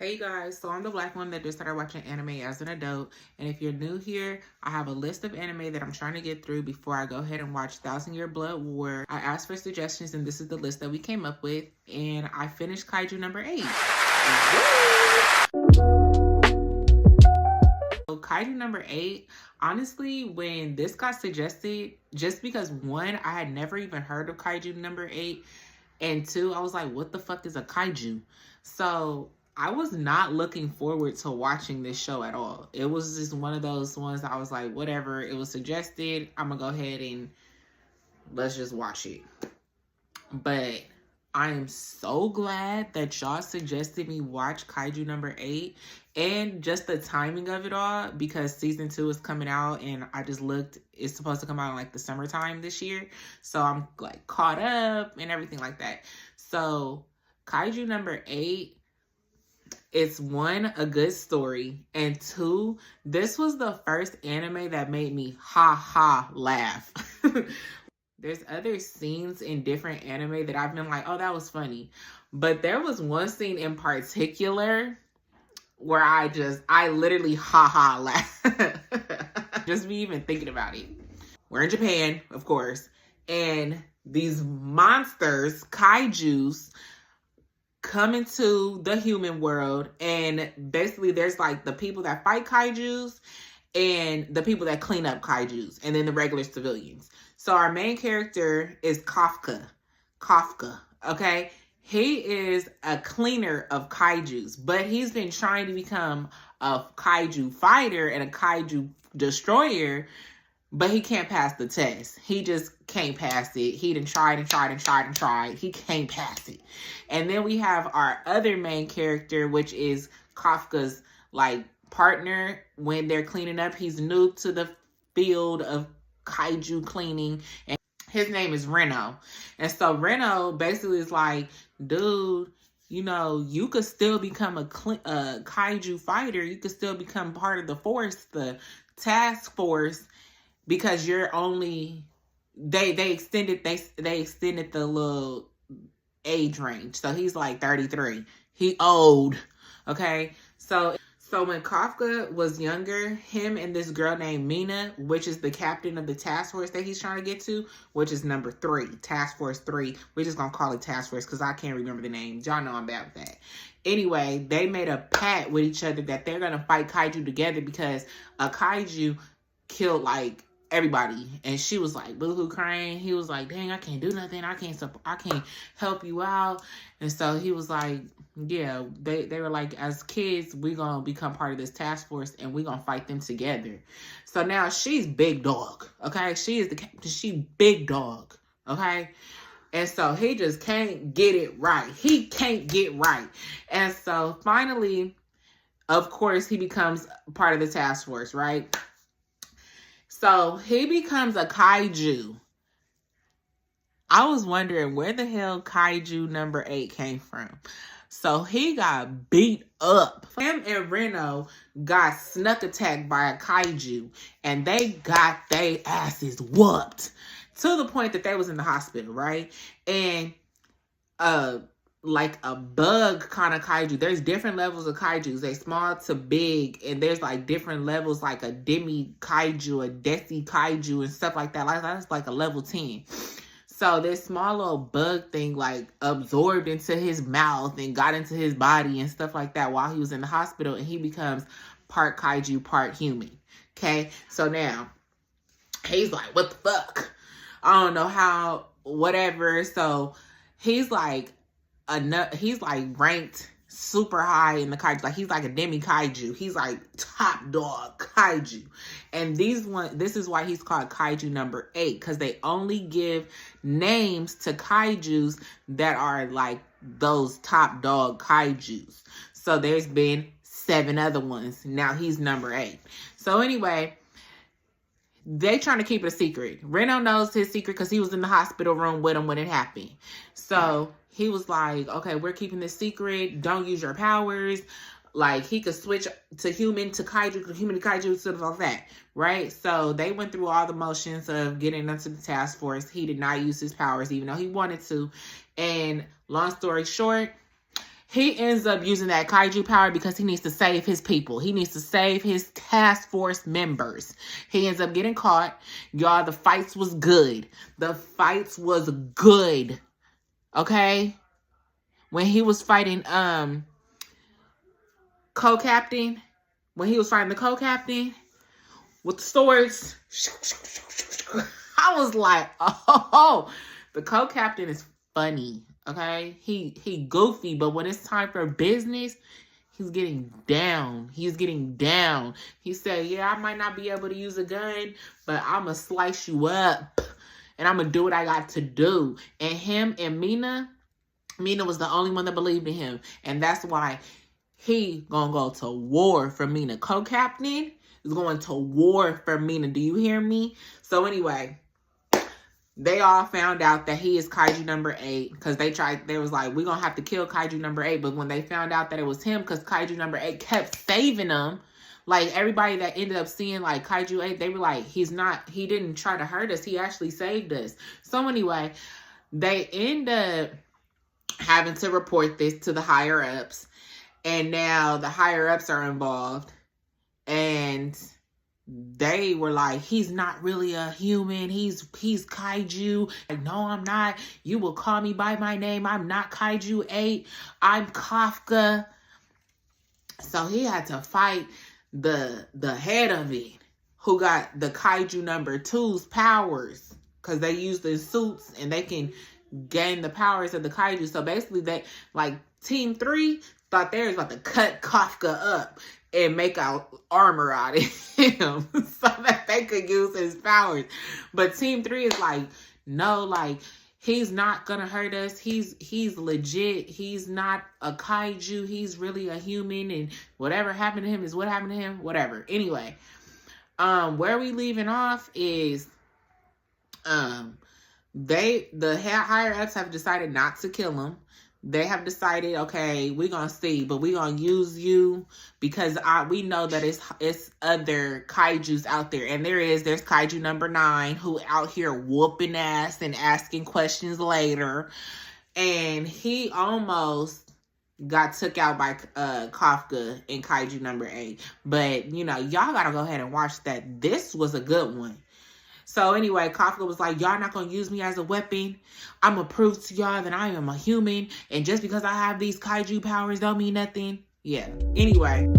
Hey guys, so I'm the black one that just started watching anime as an adult, and if you're new here, I have a list of anime that I'm trying to get through before I go ahead and watch Thousand Year Blood War. I asked for suggestions and this is the list that we came up with, and I finished Kaiju number 8. So Kaiju number 8, honestly, when this got suggested, just because one, I had never even heard of Kaiju number 8, and two, I was like, what the fuck is a kaiju? So I was not looking forward to watching this show at all. It was just one of those ones that I was like, whatever, it was suggested, I'm gonna go ahead and let's just watch it. But I am so glad that y'all suggested me watch Kaiju number 8 and just the timing of it all, because season 2 is coming out and I just looked, it's supposed to come out in like the summertime this year. So I'm like caught up and everything like that. So Kaiju number 8, it's one, a good story, and two, this was the first anime that made me laugh. There's other scenes in different anime that I've been like, oh, that was funny. But there was one scene in particular where I literally laugh. Just me even thinking about it. We're in Japan, of course, and these monsters, kaijus, come into the human world, and basically there's like the people that fight kaijus and the people that clean up kaijus, and then the regular civilians. So our main character is Kafka, okay? He is a cleaner of kaijus, but he's been trying to become a kaiju fighter and a kaiju destroyer, but he can't pass the test. He just can't pass it. He done tried. He can't pass it. And then we have our other main character, which is Kafka's like partner when they're cleaning up. He's new to the field of kaiju cleaning, and his name is Reno. And so Reno basically is like, dude, you know, you could still become a kaiju fighter. You could still become part of the force, the task force, because you're only they extended the little age range. So he's like 33. He old. Okay. So when Kafka was younger, him and this girl named Mina, which is the captain of the task force that he's trying to get to, which is number 3, Task Force 3. We're just gonna call it Task Force because I can't remember the names. Y'all know I'm bad with that. Anyway, they made a pact with each other that they're gonna fight kaiju together because a kaiju killed like everybody, and she was like boohoo crying. He was like, dang, I can't do nothing, I can't help you out. And so he was like, yeah, they were like, as kids, we gonna become part of this task force and we gonna fight them together. So now she's big dog, okay? She is the captain. She big dog, okay? And so he just can't get it right. He can't get right. And so finally, of course, he becomes part of the task force, right? So he becomes a kaiju. I was wondering where the hell Kaiju number 8 came from. So he got beat up. Him and Reno got snuck attacked by a kaiju, and they got their asses whooped to the point that they was in the hospital, right? And like a bug kind of kaiju. There's different levels of kaijus. They small to big, and there's like different levels, like a demi kaiju, a desi kaiju, and stuff like that. Like that's like a level 10. So this small little bug thing like absorbed into his mouth and got into his body and stuff like that while he was in the hospital, and he becomes part kaiju, part human. Okay, so now he's like, what the fuck? I don't know how, whatever. So he's like ranked super high in the kaiju. Like he's like a demi kaiju. He's like top dog kaiju. And this is why he's called Kaiju number 8, because they only give names to kaijus that are like those top dog kaijus. So there's been 7 other ones. Now he's number 8. So anyway, they trying to keep it a secret. Reno knows his secret because he was in the hospital room with him when it happened. So he was like, okay, we're keeping this secret. Don't use your powers. Like, he could switch to human to kaiju, human to kaiju, sort of like that, right? So they went through all the motions of getting into the task force. He did not use his powers, even though he wanted to. And long story short, He ends up using that kaiju power because he needs to save his people. He needs to save his task force members. He ends up getting caught. Y'all, the fights was good. The fights was good. Okay? When he was fighting co-captain, when he was fighting the co-captain with the swords, I was like, oh, the co-captain is funny. Okay, he goofy, but when it's time for business, he's getting down. He's getting down. He said, yeah, I might not be able to use a gun, but I'm going to slice you up. And I'm going to do what I got to do. And him and Mina was the only one that believed in him. And that's why he going to go to war for Mina. Co-captain is going to war for Mina. Do you hear me? So anyway, they all found out that he is Kaiju number 8 because they was like, we're going to have to kill Kaiju number 8. But when they found out that it was him, because Kaiju number 8 kept saving them, like everybody that ended up seeing like Kaiju 8, they were like, he didn't try to hurt us. He actually saved us. So anyway, they end up having to report this to the higher ups. And now the higher ups are involved. And they were like, he's not really a human. He's Kaiju. Like, no, I'm not. You will call me by my name. I'm not Kaiju 8. I'm Kafka. So he had to fight the head of it, who got the Kaiju number 2's powers. Because they use the suits and they can gain the powers of the Kaiju. So basically, they, like, Team 3 thought they was about to cut Kafka up and make out armor out of him so that they could use his powers. But Team 3 is like, no, like, he's not gonna hurt us. He's legit. He's not a kaiju. He's really a human, and whatever happened to him is what happened to him. Whatever. Anyway, where we leaving off is the higher ups have decided not to kill him. They have decided, okay, we're going to see, but we're going to use you because we know that it's other kaijus out there. And there's kaiju number 9 who out here whooping ass and asking questions later. And he almost got took out by Kafka in kaiju number 8. But, you know, y'all got to go ahead and watch that. This was a good one. So anyway, Kafka was like, y'all not going to use me as a weapon. I'm going to prove to y'all that I am a human. And just because I have these kaiju powers don't mean nothing. Yeah. Anyway.